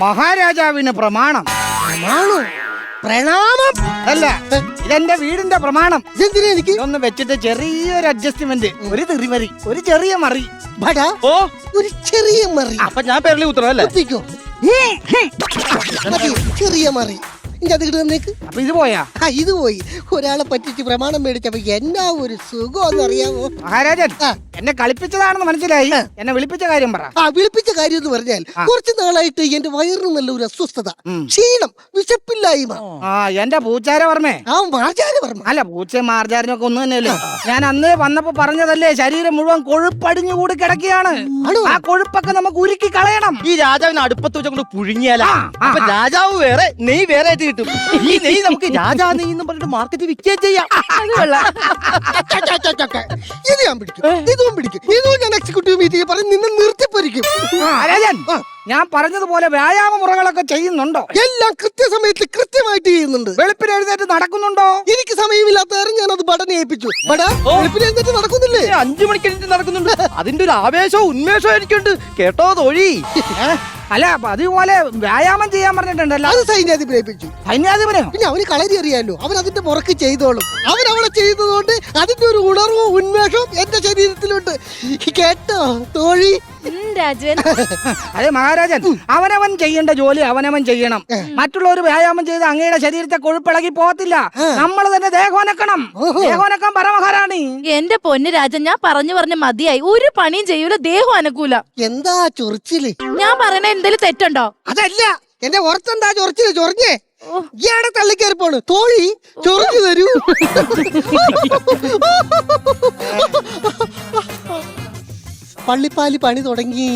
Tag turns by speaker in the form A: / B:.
A: മഹാരാജാവിന് പ്രമാണം.
B: പ്രണാമം
A: അല്ല, ഇതെന്റെ വീടിന്റെ പ്രമാണം.
B: ഇതെന്തിനാ എനിക്ക്?
A: ഇതൊന്ന് വെച്ചിട്ട് ചെറിയൊരു അഡ്ജസ്റ്റ്മെന്റ്, ഒരു തെറിമറി, ഒരു ചെറിയ മറി.
B: ബടാ,
C: ഓ
B: ഒരു ചെറിയ മറി.
C: അപ്പൊ ഞാൻ പേരിൽ കുത്തണം അല്ലേ?
B: കുത്തിക്കോ. മതി, ചെറിയ മറി. ഇനി അത് കിട്ടുന്നേക്ക്.
A: അപ്പൊ ഇത് പോയാ?
B: ഇത് പോയി. ഒരാളെ പറ്റിച്ച് പ്രമാണം മേടിച്ചപ്പോ എന്നാ ഒരു സുഖം അറിയാമോ?
A: മഹാരാജൻ എന്നെ കളിപ്പിച്ചതാണെന്ന് മനസ്സിലായി. എന്നെ വിളിപ്പിച്ച കാര്യം പറ.
B: വിളിപ്പിച്ച കാര്യം എന്ന് പറഞ്ഞാൽ കുറച്ച് നാളായിട്ട് എന്റെ വയറിന് നല്ല ഒരു അസ്വസ്ഥത, ക്ഷീണം, വിശപ്പില്ലായ്മ.
A: എന്റെ പൂച്ചാരവർമ്മേ.
B: മാർജാരവർമ്മ
A: അല്ല, പൂച്ച മാർജാരനൊക്കെ ഒന്നു തന്നെയല്ലേ. ഞാൻ അന്ന് വന്നപ്പോ പറഞ്ഞതല്ലേ, ശരീരം മുഴുവൻ കൊഴുപ്പടിഞ്ഞു കൂടി കിടക്കുകയാണ്. ആ കൊഴുപ്പൊക്കെ നമുക്ക് ഉരുക്കി കളയണം.
C: ഈ രാജാവിന് അടുപ്പത്ത് വെച്ചോണ്ട് പുഴുങ്ങിയാലാ. അപ്പൊ രാജാവ് വേറെ, നെയ് വേറെ ആയിട്ട് കിട്ടും. ഈ നെയ് നമുക്ക് രാജാ നെയ്യ് എന്ന് പറഞ്ഞിട്ട് മാർക്കറ്റിൽ വിൽക്കുകയും ചെയ്യാം.
B: ഇത് ഞാൻ പിടിക്കും, ഇതും പിടിക്കും. ഇതും ഞാൻ എക്സിക്യൂട്ടീവ് മീറ്റിംഗ് പറഞ്ഞ് നിന്നെ നിർത്തിപ്പൊരിക്കും.
A: രാജൻ, ഞാൻ പറഞ്ഞതുപോലെ വ്യായാമ മുറകളൊക്കെ ചെയ്യുന്നുണ്ടോ?
B: എല്ലാം കൃത്യസമയത്ത് കൃത്യമായിട്ട് ചെയ്യുന്നുണ്ട്.
A: വെളുപ്പിന് എഴുന്നേറ്റ് നടക്കുന്നുണ്ടോ?
B: എനിക്ക് സമയമില്ലാത്ത കാരണം ഞാൻ അത് ബടനെ ഏൽപ്പിച്ചു. ബടാ, വെളുപ്പിന് എഴുന്നേറ്റ് നടക്കുന്നില്ലേ?
C: 5 മണിക്ക് എഴുന്നേറ്റ് നടക്കുന്നുണ്ട്. അതിന്റെ ഒരു ആവേശവും ഉന്മേഷവും എനിക്കുണ്ട് കേട്ടോ തൊഴി.
A: അല്ല, അതുപോലെ വ്യായാമം ചെയ്യാൻ പറഞ്ഞിട്ടുണ്ടല്ലോ.
B: അത് സൈന്യാധിപനെ ഏൽപ്പിച്ചു.
A: സൈന്യാധിപനെയോ?
B: പിന്നെ അവന് കളരി അറിയാലോ, അവൻ അതിന്റെ പുറക്ക് ചെയ്തോളും. അവൻ അവിടെ ചെയ്തതുകൊണ്ട് അതിന്റെ ഒരു ഉണർവും ഉന്മേഷവും എന്റെ ശരീരത്തിലുണ്ട്. കേട്ടോ തോഴി?
D: രാജൻ,
A: അതെ മഹാരാജൻ, അവനവൻ ചെയ്യേണ്ട ജോലി അവനവൻ ചെയ്യണം. മറ്റുള്ളവർ വ്യായാമം ചെയ്ത് അങ്ങയുടെ ശരീരത്തെ കൊഴുപ്പിളകി പോകത്തില്ല. നമ്മൾ തന്നെ ദേഹോനക്കണം. ദേഹോനക്കാൻ പറ മഹാറാണി.
D: എന്റെ പൊന്ന് രാജൻ, ഞാൻ പറഞ്ഞു മതിയായി. ഒരു പണിയും ചെയ്യൂല, ദേഹം അനക്കൂല.
B: എന്താ ചൊറിച്ചില്?
D: ഞാൻ പറയണ എന്തേലും തെറ്റുണ്ടോ?
B: അതല്ല, എന്റെ ഓർത്തെന്താ ചൊറിച്ചില്? ചൊറിഞ്ഞേ ഇയാടെ തള്ളിക്കയറി പോണ്. തോഴി ചൊറിഞ്ഞു തരൂ. പള്ളിപ്പാലി പണി തുടങ്ങി.